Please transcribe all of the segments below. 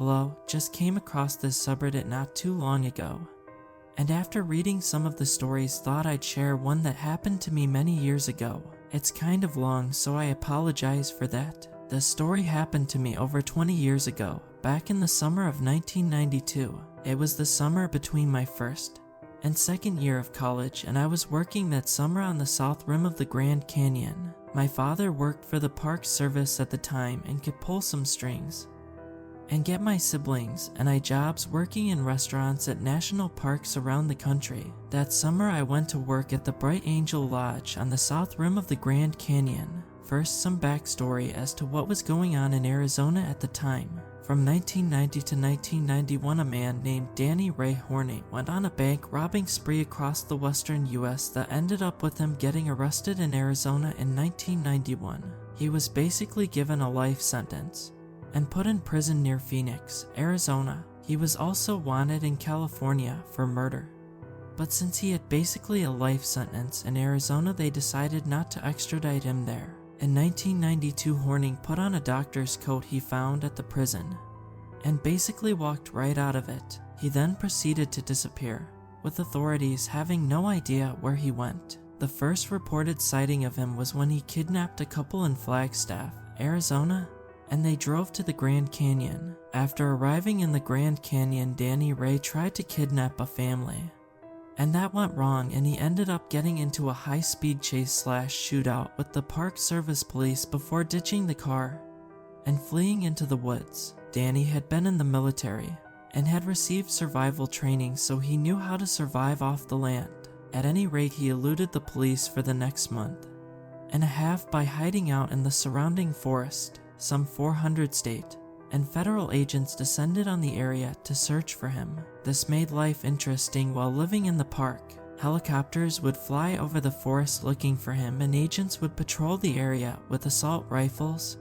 Hello, just came across this subreddit not too long ago. And after reading some of the stories, thought I'd share one that happened to me many years ago. It's kind of long, so I apologize for that. The story happened to me over 20 years ago, back in the summer of 1992. It was the summer between my first and second year of college, and I was working that summer on the south rim of the Grand Canyon. My father worked for the Park Service at the time and could pull some strings and get my siblings and I jobs working in restaurants at national parks around the country. That summer I went to work at the Bright Angel Lodge on the south rim of the Grand Canyon. First, some backstory as to what was going on in Arizona at the time. From 1990 to 1991, a man named Danny Ray Horney went on a bank robbing spree across the western US that ended up with him getting arrested in Arizona in 1991. He was basically given a life sentence and put in prison near Phoenix, Arizona. He was also wanted in California for murder. But since he had basically a life sentence in Arizona, they decided not to extradite him there. In 1992, Horney put on a doctor's coat he found at the prison and basically walked right out of it. He then proceeded to disappear, with authorities having no idea where he went. The first reported sighting of him was when he kidnapped a couple in Flagstaff, Arizona, and they drove to the Grand Canyon. After arriving in the Grand Canyon, Danny Ray tried to kidnap a family, and that went wrong, and he ended up getting into a high-speed chase / shootout with the Park Service police before ditching the car and fleeing into the woods. Danny had been in the military and had received survival training, so he knew how to survive off the land. At any rate, he eluded the police for the next month and a half by hiding out in the surrounding forest. Some 400 state and federal agents descended on the area to search for him. This made life interesting while living in the park. Helicopters would fly over the forest looking for him, and agents would patrol the area with assault rifles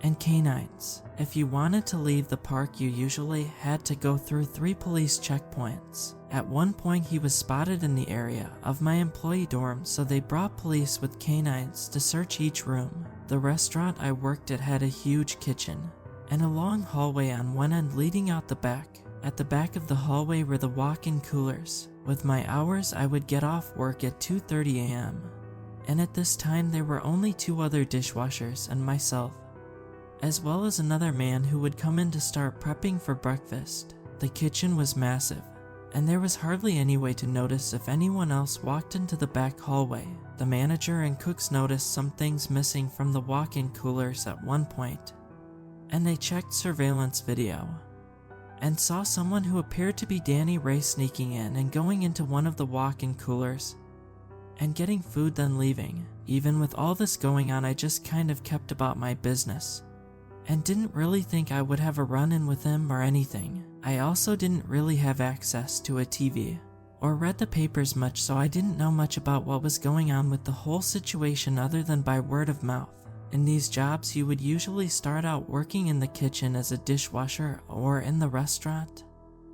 and canines. If you wanted to leave the park, you usually had to go through 3 police checkpoints. At one point, he was spotted in the area of my employee dorm, so they brought police with canines to search each room. The restaurant I worked at had a huge kitchen and a long hallway on one end leading out the back. At the back of the hallway were the walk-in coolers. With my hours, I would get off work at 2:30 a.m. and at this time there were only 2 other dishwashers and myself, as well as another man who would come in to start prepping for breakfast. The kitchen was massive, and there was hardly any way to notice if anyone else walked into the back hallway. The manager and cooks noticed some things missing from the walk-in coolers at one point, and they checked surveillance video and saw someone who appeared to be Danny Ray sneaking in and going into one of the walk-in coolers and getting food, then leaving. Even with all this going on, I just kind of kept about my business and didn't really think I would have a run-in with him or anything. I also didn't really have access to a TV or read the papers much, so I didn't know much about what was going on with the whole situation other than by word of mouth. In these jobs, you would usually start out working in the kitchen as a dishwasher or in the restaurant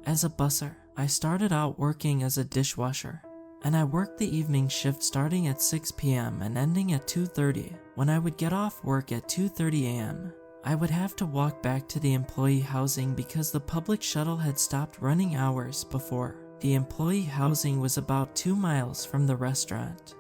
as a busser. I started out working as a dishwasher, and I worked the evening shift starting at 6 p.m. and ending at 2:30. When I would get off work at 2:30 a.m., I would have to walk back to the employee housing because the public shuttle had stopped running hours before. The employee housing was about 2 miles from the restaurant,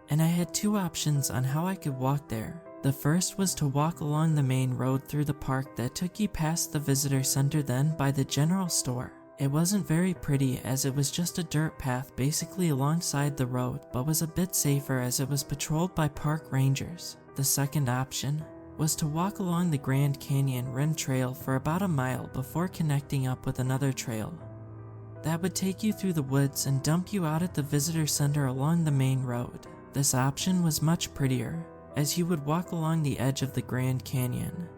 and I had 2 options on how I could walk there. The first was to walk along the main road through the park that took you past the visitor center, then by the general store. It wasn't very pretty as it was just a dirt path basically alongside the road, but was a bit safer as it was patrolled by park rangers. The second option was to walk along the Grand Canyon Rim Trail for about a mile before connecting up with another trail that would take you through the woods and dump you out at the visitor center along the main road. This option was much prettier, as you would walk along the edge of the Grand Canyon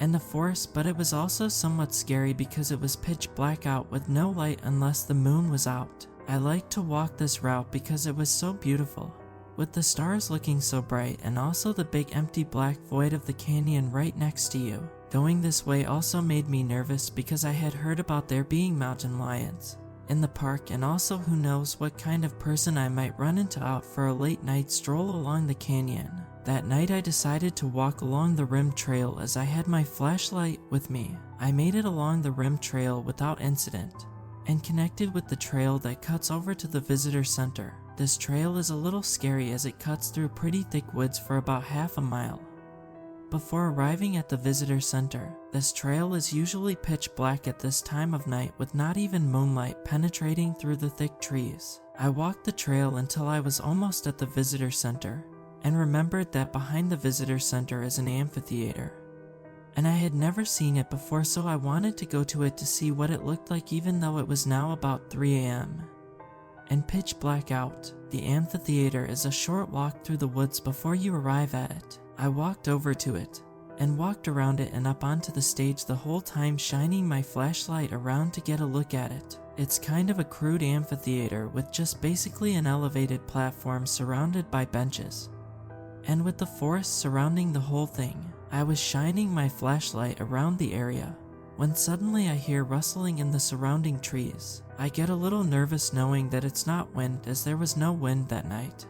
and the forest, but it was also somewhat scary because it was pitch black out with no light unless the moon was out. I liked to walk this route because it was so beautiful, with the stars looking so bright and also the big empty black void of the canyon right next to you. Going this way also made me nervous because I had heard about there being mountain lions in the park, and also who knows what kind of person I might run into out for a late night stroll along the canyon. That night I decided to walk along the rim trail as I had my flashlight with me. I made it along the rim trail without incident and connected with the trail that cuts over to the visitor center. This trail is a little scary as it cuts through pretty thick woods for about half a mile. Before arriving at the visitor center, this trail is usually pitch black at this time of night with not even moonlight penetrating through the thick trees. I walked the trail until I was almost at the visitor center and remembered that behind the visitor center is an amphitheater. And I had never seen it before, so I wanted to go to it to see what it looked like, even though it was now about 3 a.m. and pitch black out. The amphitheater is a short walk through the woods before you arrive at it. I walked over to it and walked around it and up onto the stage, the whole time shining my flashlight around to get a look at it. It's kind of a crude amphitheater with just basically an elevated platform surrounded by benches. And with the forest surrounding the whole thing, I was shining my flashlight around the area when suddenly I hear rustling in the surrounding trees. I get a little nervous knowing that it's not wind, as there was no wind that night,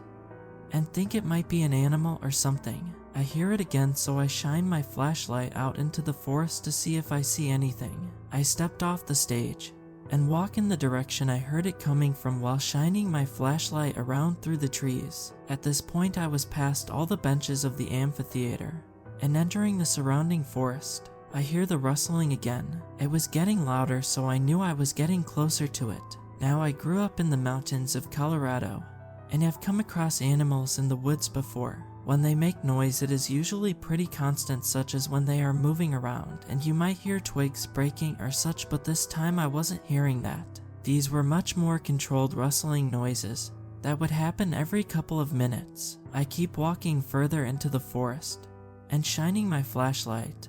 and think it might be an animal or something. I hear it again, so I shine my flashlight out into the forest to see if I see anything. I stepped off the stage and walk in the direction I heard it coming from while shining my flashlight around through the trees. At this point I was past all the benches of the amphitheater and entering the surrounding forest. I hear the rustling again. It was getting louder, so I knew I was getting closer to it. Now I grew up in the mountains of Colorado and have come across animals in the woods before. When they make noise, it is usually pretty constant, such as when they are moving around and you might hear twigs breaking or such, but this time I wasn't hearing that. These were much more controlled rustling noises that would happen every couple of minutes. I keep walking further into the forest and shining my flashlight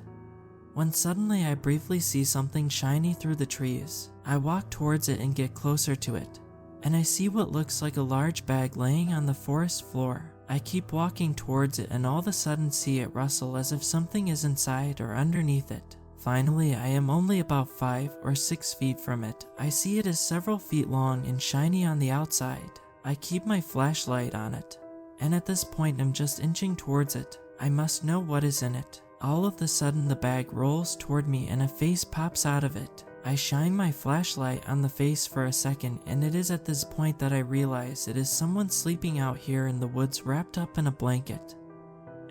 when suddenly I briefly see something shiny through the trees. I walk towards it and get closer to it, and I see what looks like a large bag laying on the forest floor. I keep walking towards it and all of a sudden see it rustle as if something is inside or underneath it. Finally, I am only about 5 or 6 feet from it. I see it is several feet long and shiny on the outside. I keep my flashlight on it, and at this point I'm just inching towards it. I must know what is in it. All of a sudden the bag rolls toward me and a face pops out of it. I shine my flashlight on the face for a second, and it is at this point that I realize it is someone sleeping out here in the woods wrapped up in a blanket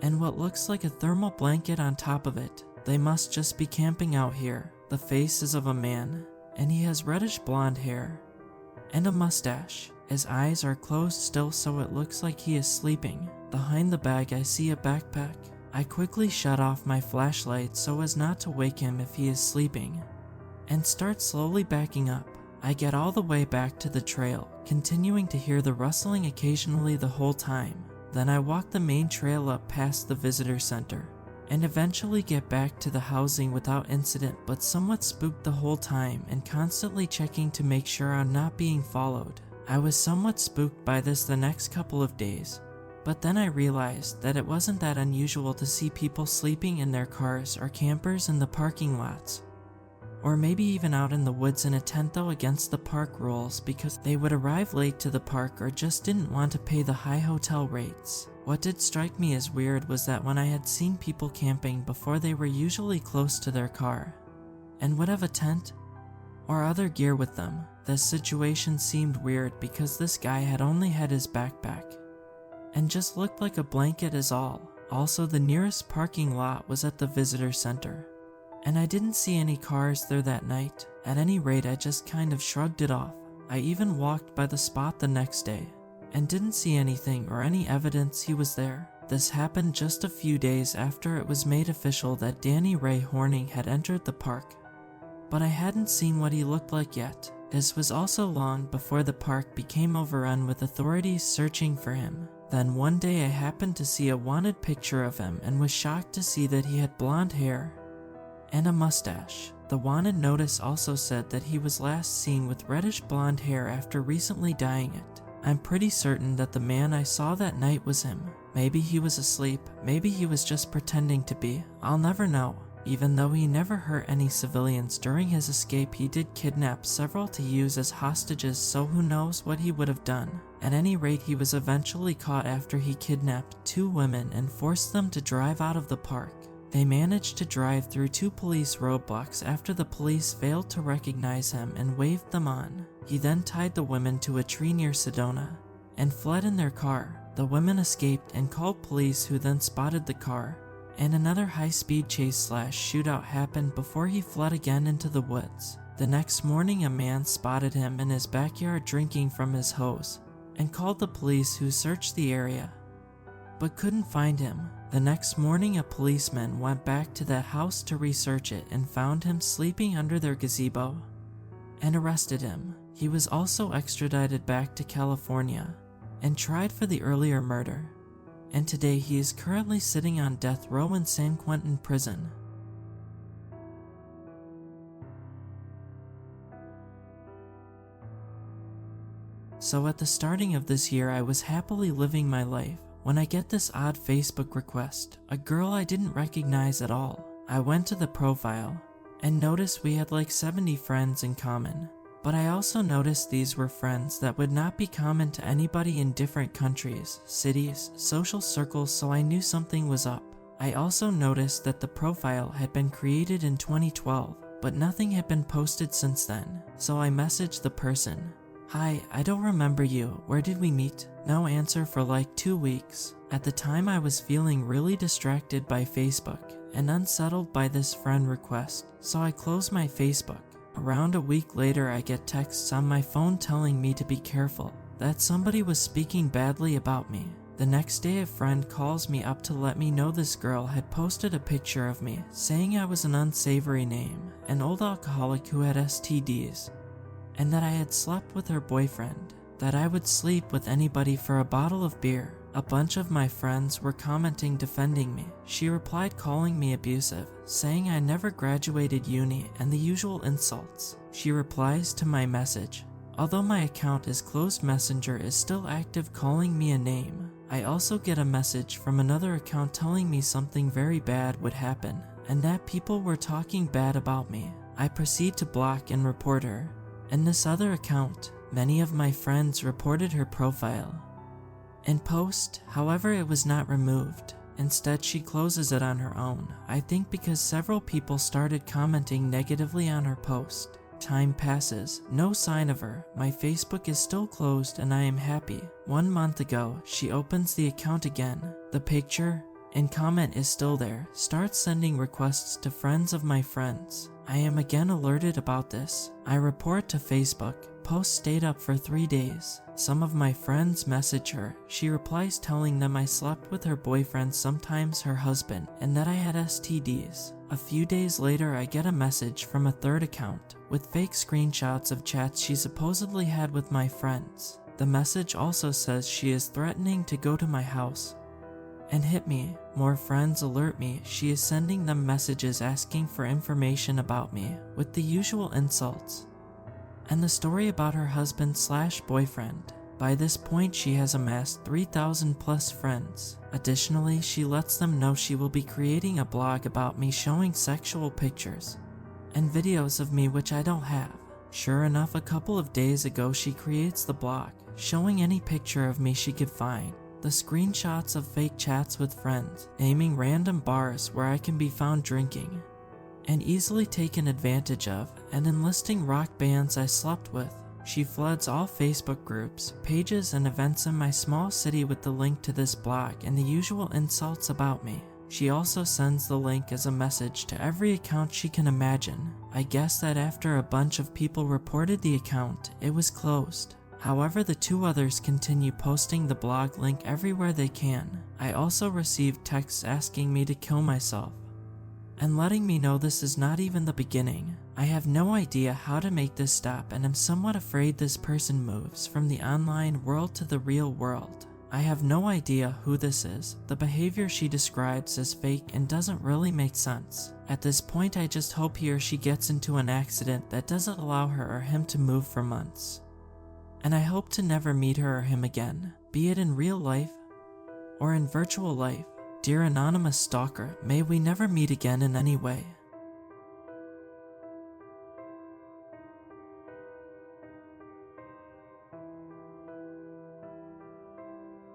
and what looks like a thermal blanket on top of it. They must just be camping out here. The face is of a man, and he has reddish blonde hair and a mustache. His eyes are closed still, so it looks like he is sleeping. Behind the bag I see a backpack. I quickly shut off my flashlight so as not to wake him if he is sleeping and start slowly backing up. I get all the way back to the trail, continuing to hear the rustling occasionally the whole time. Then I walk the main trail up past the visitor center and eventually get back to the housing without incident, but somewhat spooked the whole time and constantly checking to make sure I'm not being followed. I was somewhat spooked by this the next couple of days, but then I realized that it wasn't that unusual to see people sleeping in their cars or campers in the parking lots, or maybe even out in the woods in a tent, though against the park rules because they would arrive late to the park or just didn't want to pay the high hotel rates. What did strike me as weird was that when I had seen people camping before, they were usually close to their car and would have a tent or other gear with them. This situation seemed weird because this guy had only had his backpack and just looked like a blanket is all. Also, the nearest parking lot was at the visitor center, and I didn't see any cars there that night. At any rate, I just kind of shrugged it off. I even walked by the spot the next day and didn't see anything or any evidence he was there. This happened just a few days after it was made official that Danny Ray Horning had entered the park, but I hadn't seen what he looked like yet. This was also long before the park became overrun with authorities searching for him. Then one day I happened to see a wanted picture of him and was shocked to see that he had blonde hair and a mustache. The wanted notice also said that he was last seen with reddish blonde hair after recently dyeing it. I'm pretty certain that the man I saw that night was him. Maybe he was asleep, maybe he was just pretending to be. I'll never know. Even though he never hurt any civilians during his escape, he did kidnap several to use as hostages, so who knows what he would have done. At any rate, he was eventually caught after he kidnapped 2 women and forced them to drive out of the park. They managed to drive through 2 police roadblocks after the police failed to recognize him and waved them on. He then tied the women to a tree near Sedona and fled in their car. The women escaped and called police, who then spotted the car, and another high-speed chase / shootout happened before he fled again into the woods. The next morning, a man spotted him in his backyard drinking from his hose and called the police, who searched the area but couldn't find him. The next morning, a policeman went back to that house to research it and found him sleeping under their gazebo and arrested him. He was also extradited back to California and tried for the earlier murder, and today he is currently sitting on death row in San Quentin prison. So at the starting of this year, I was happily living my life when I get this odd Facebook request, a girl I didn't recognize at all. I went to the profile and noticed we had like 70 friends in common, but I also noticed these were friends that would not be common to anybody in different countries, cities, social circles, so I knew something was up. I also noticed that the profile had been created in 2012, but nothing had been posted since then, so I messaged the person. "Hi, I don't remember you, where did we meet?" No answer for like 2 weeks. At the time, I was feeling really distracted by Facebook and unsettled by this friend request, so I closed my Facebook. Around a week later, I get texts on my phone telling me to be careful, that somebody was speaking badly about me. The next day, a friend calls me up to let me know this girl had posted a picture of me, saying I was an unsavory name, an old alcoholic who had STDs, and that I had slept with her boyfriend, that I would sleep with anybody for a bottle of beer. A bunch of my friends were commenting defending me. She replied calling me abusive, saying I never graduated uni, and the usual insults. She replies to my message, "Although my account is closed, Messenger is still active, calling me a name." I also get a message from another account telling me something very bad would happen, and that people were talking bad about me. I proceed to block and report her. In this other account, many of my friends reported her profile and post, however it was not removed. Instead, she closes it on her own, I think because several people started commenting negatively on her post. Time passes, no sign of her. My Facebook is still closed and I am happy. 1 month ago, she opens the account again. The picture and comment is still there, starts sending requests to friends of my friends. I am again alerted about this. I report to Facebook. Post stayed up for 3 days. Some of my friends message her. She replies telling them I slept with her boyfriend, sometimes her husband, and that I had STDs. A few days later, I get a message from a third account with fake screenshots of chats she supposedly had with my friends. The message also says she is threatening to go to my house and hit me. More friends alert me she is sending them messages asking for information about me, with the usual insults and the story about her husband/boyfriend. By this point, she has amassed 3,000 plus friends. Additionally, she lets them know she will be creating a blog about me, showing sexual pictures and videos of me which I don't have. Sure enough, a couple of days ago she creates the blog, showing any picture of me she could find, the screenshots of fake chats with friends, naming random bars where I can be found drinking and easily taken advantage of, and enlisting rock bands I slept with. She floods all Facebook groups, pages, and events in my small city with the link to this blog and the usual insults about me. She also sends the link as a message to every account she can imagine. I guess that after a bunch of people reported the account, it was closed. However, the 2 others continue posting the blog link everywhere they can. I also received texts asking me to kill myself and letting me know this is not even the beginning. I have no idea how to make this stop and am somewhat afraid this person moves from the online world to the real world. I have no idea who this is. The behavior she describes is fake and doesn't really make sense. At this point, I just hope he or she gets into an accident that doesn't allow her or him to move for months. And I hope to never meet her or him again, be it in real life or in virtual life. Dear anonymous stalker, may we never meet again in any way.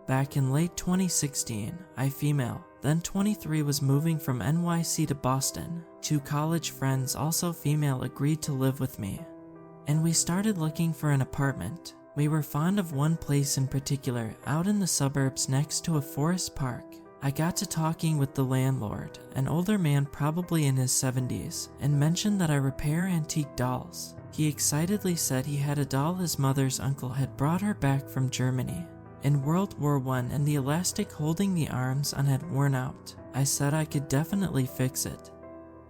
Back in late 2016, I, female, then 23, was moving from NYC to Boston. 2 college friends, also female, agreed to live with me, and we started looking for an apartment. We were fond of one place in particular, out in the suburbs next to a forest park. I got to talking with the landlord, an older man probably in his 70s, and mentioned that I repair antique dolls. He excitedly said he had a doll his mother's uncle had brought her back from Germany in World War I, and the elastic holding the arms on had worn out. I said I could definitely fix it,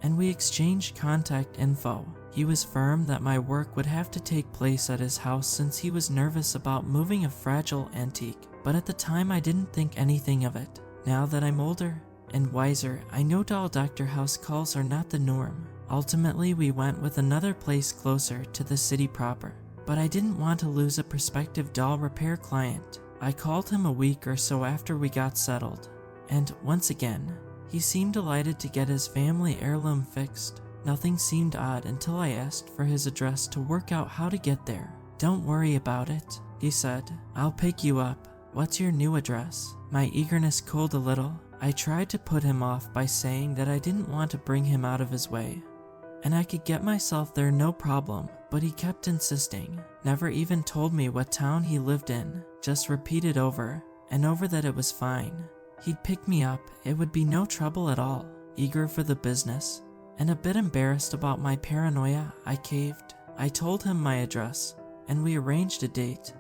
and we exchanged contact info. He was firm that my work would have to take place at his house since he was nervous about moving a fragile antique, but at the time I didn't think anything of it. Now that I'm older and wiser, I know doll doctor house calls are not the norm. Ultimately, we went with another place closer to the city proper, but I didn't want to lose a prospective doll repair client. I called him a week or so after we got settled, and once again, he seemed delighted to get his family heirloom fixed. Nothing seemed odd until I asked for his address to work out how to get there. "Don't worry about it," he said. "I'll pick you up. What's your new address?" My eagerness cooled a little. I tried to put him off by saying that I didn't want to bring him out of his way, and I could get myself there no problem, but he kept insisting. Never even told me what town he lived in, just repeated over and over that it was fine. He'd pick me up, it would be no trouble at all. Eager for the business, and a bit embarrassed about my paranoia, I caved. I told him my address, and we arranged a date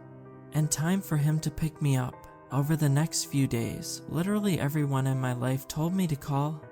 and time for him to pick me up. Over the next few days, literally everyone in my life told me to call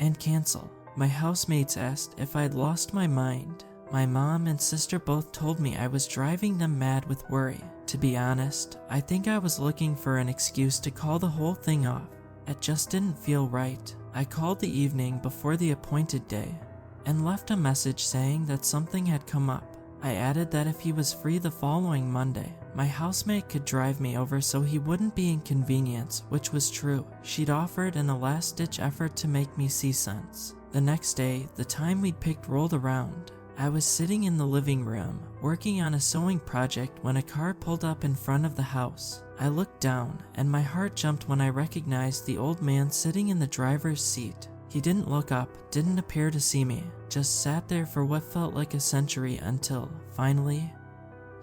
and cancel. My housemates asked if I'd lost my mind. My mom and sister both told me I was driving them mad with worry. To be honest, I think I was looking for an excuse to call the whole thing off. It just didn't feel right. I called the evening before the appointed day and left a message saying that something had come up. I added that if he was free the following Monday, my housemate could drive me over so he wouldn't be inconvenienced, which was true. She'd offered in a last-ditch effort to make me see sense. The next day, the time we'd picked rolled around. I was sitting in the living room, working on a sewing project when a car pulled up in front of the house. I looked down, and my heart jumped when I recognized the old man sitting in the driver's seat. He didn't look up, didn't appear to see me, just sat there for what felt like a century until, finally,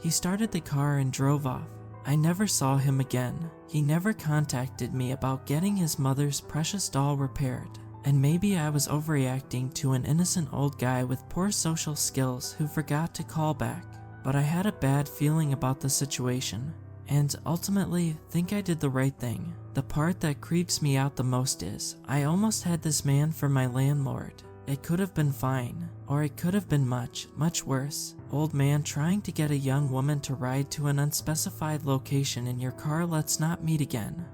he started the car and drove off. I never saw him again. He never contacted me about getting his mother's precious doll repaired. And maybe I was overreacting to an innocent old guy with poor social skills who forgot to call back. But I had a bad feeling about the situation, and ultimately think I did the right thing. The part that creeps me out the most is, I almost had this man for my landlord. It could have been fine, or it could have been much, much worse. Old man trying to get a young woman to ride to an unspecified location in your car. Let's not meet again.